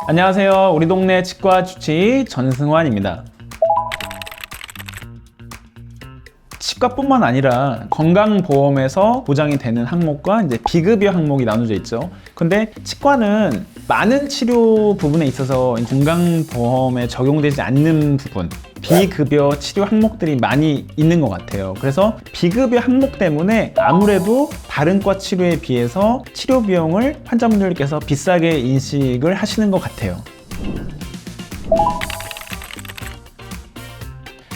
안녕하세요. 우리 동네 치과 주치의 전승환입니다. 치과뿐만 아니라 건강보험에서 보장이 되는 항목과 이제 비급여 항목이 나눠져 있죠. 근데 치과는 많은 치료 부분에 있어서 건강보험에 적용되지 않는 부분, 비급여 치료 항목들이 많이 있는 것 같아요. 그래서 비급여 항목 때문에 아무래도 다른 과 치료에 비해서 치료 비용을 환자분들께서 비싸게 인식을 하시는 것 같아요.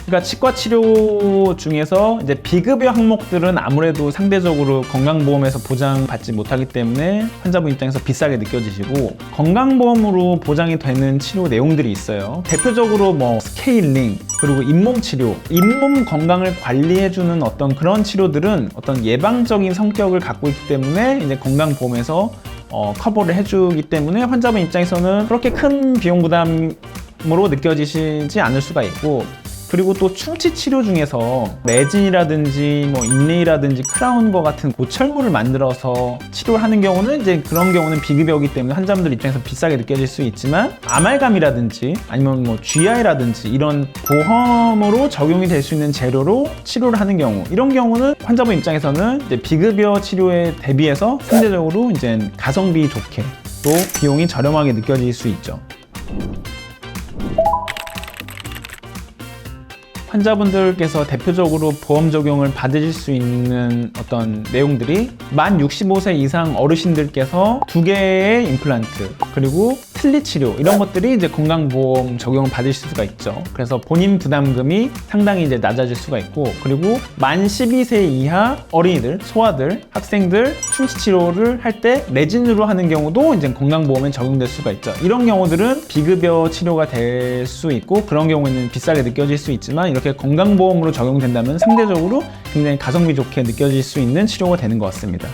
그러니까 치과 치료 중에서 이제 비급여 항목들은 아무래도 상대적으로 건강보험에서 보장받지 못하기 때문에 환자분 입장에서 비싸게 느껴지시고, 건강보험으로 보장이 되는 치료 내용들이 있어요. 대표적으로 스케일링, 그리고 잇몸 치료, 잇몸 건강을 관리해주는 어떤 그런 치료들은 어떤 예방적인 성격을 갖고 있기 때문에 이제 건강보험에서 커버를 해주기 때문에 환자분 입장에서는 그렇게 큰 비용 부담으로 느껴지시지 않을 수가 있고, 그리고 또 충치 치료 중에서 레진이라든지 인레이라든지 크라운과 같은 고철물을 만들어서 치료를 하는 경우는 이제 그런 경우는 비급여이기 때문에 환자분들 입장에서 비싸게 느껴질 수 있지만, 아말감이라든지 아니면 GI라든지 이런 보험으로 적용이 될 수 있는 재료로 치료를 하는 경우, 이런 경우는 환자분 입장에서는 이제 비급여 치료에 대비해서 상대적으로 이제 가성비 좋게 또 비용이 저렴하게 느껴질 수 있죠. 환자분들께서 대표적으로 보험 적용을 받으실 수 있는 어떤 내용들이, 만 65세 이상 어르신들께서 2개의 임플란트, 그리고 틀니 치료, 이런 것들이 이제 건강보험 적용을 받으실 수가 있죠. 그래서 본인 부담금이 상당히 이제 낮아질 수가 있고, 그리고 만 12세 이하 어린이들, 소아들, 학생들 충치 치료를 할 때 레진으로 하는 경우도 이제 건강보험에 적용될 수가 있죠. 이런 경우들은 비급여 치료가 될 수 있고, 그런 경우에는 비싸게 느껴질 수 있지만, 이렇게 건강보험으로 적용된다면 상대적으로 굉장히 가성비 좋게 느껴질 수 있는 치료가 되는 것 같습니다.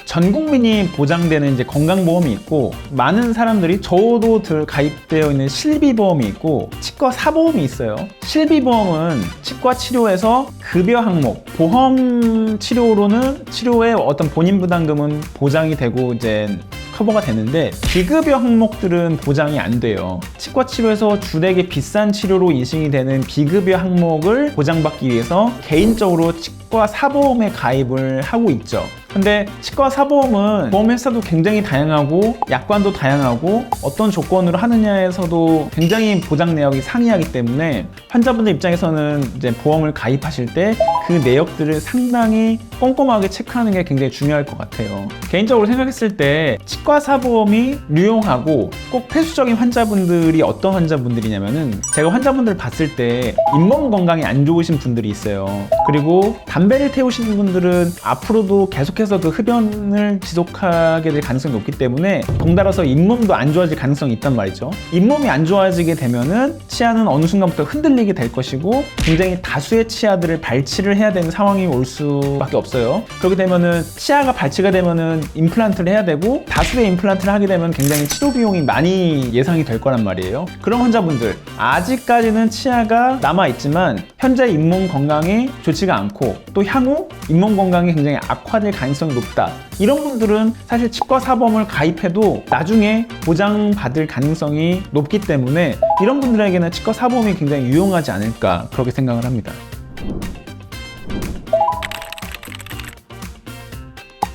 전 국민이 보장되는 이제 건강보험이 있고, 많은 사람들이 저도 가입되어 있는 실비보험이 있고, 치과 사보험이 있어요. 실비보험은 치과 치료에서 급여 항목, 보험 치료로는 치료의 어떤 본인 부담금은 보장이 되고 이제 커버가 되는데, 비급여 항목들은 보장이 안 돼요. 치과 치료에서 주되게 비싼 치료로 인식이 되는 비급여 항목을 보장받기 위해서 개인적으로 치과 사보험에 가입을 하고 있죠. 근데 치과 사보험은 보험회사도 굉장히 다양하고 약관도 다양하고 어떤 조건으로 하느냐에서도 굉장히 보장 내역이 상이하기 때문에 환자분들 입장에서는 이제 보험을 가입하실 때 그 내역들을 상당히 꼼꼼하게 체크하는 게 굉장히 중요할 것 같아요. 개인적으로 생각했을 때 치과 사보험이 유용하고 꼭 필수적인 환자분들이 어떤 환자분들이냐면은, 제가 환자분들 봤을 때 잇몸 건강이 안 좋으신 분들이 있어요. 그리고 담배를 태우시는 분들은 앞으로도 계속해서 그 흡연을 지속하게 될 가능성이 높기 때문에 덩달아서 잇몸도 안 좋아질 가능성이 있단 말이죠. 잇몸이 안 좋아지게 되면은 치아는 어느 순간부터 흔들리게 될 것이고, 굉장히 다수의 치아들을 발치를 해야 되는 상황이 올 수밖에 없어요. 그렇게 되면은 치아가 발치가 되면은 임플란트를 해야 되고, 다수의 임플란트를 하게 되면 굉장히 치료 비용이 많이 예상이 될 거란 말이에요. 그런 환자분들, 아직까지는 치아가 남아있지만 현재 잇몸 건강이 좋지가 않고 또 향후 잇몸 건강이 굉장히 악화될 가능성이 높다, 이런 분들은 사실 치과 사보험을 가입해도 나중에 보장받을 가능성이 높기 때문에 이런 분들에게는 치과 사보험이 굉장히 유용하지 않을까, 그렇게 생각을 합니다.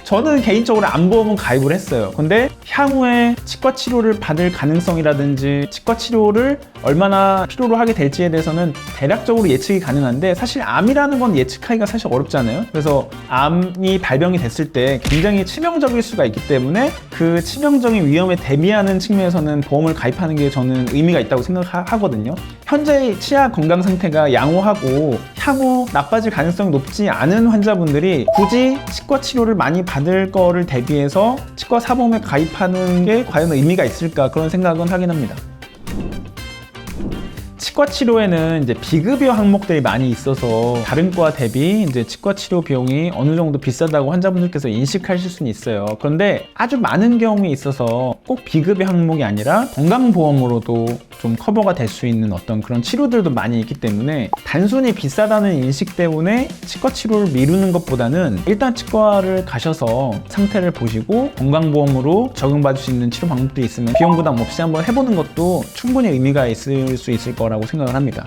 저는 개인적으로 안보험은 가입을 했어요. 근데 향후에 치과 치료를 받을 가능성이라든지 치과 치료를 얼마나 필요로 하게 될지에 대해서는 대략적으로 예측이 가능한데, 사실 암이라는 건 예측하기가 사실 어렵잖아요. 그래서 암이 발병이 됐을 때 굉장히 치명적일 수가 있기 때문에 그 치명적인 위험에 대비하는 측면에서는 보험을 가입하는 게 저는 의미가 있다고 생각하거든요. 현재 치아 건강 상태가 양호하고 향후 나빠질 가능성이 높지 않은 환자분들이 굳이 치과 치료를 많이 받을 거를 대비해서 치과 사보험에 가입하는 게 과연 의미가 있을까, 그런 생각은 하긴 합니다. 치과 치료에는 이제 비급여 항목들이 많이 있어서 다른 과 대비 이제 치과 치료 비용이 어느 정도 비싸다고 환자분들께서 인식하실 수는 있어요. 그런데 아주 많은 경우에 있어서 꼭 비급여 항목이 아니라 건강보험으로도 좀 커버가 될 수 있는 어떤 그런 치료들도 많이 있기 때문에 단순히 비싸다는 인식 때문에 치과 치료를 미루는 것보다는 일단 치과를 가셔서 상태를 보시고 건강보험으로 적용받을 수 있는 치료 방법들이 있으면 비용 부담 없이 한번 해보는 것도 충분히 의미가 있을 수 있을 거라고 생각을 합니다.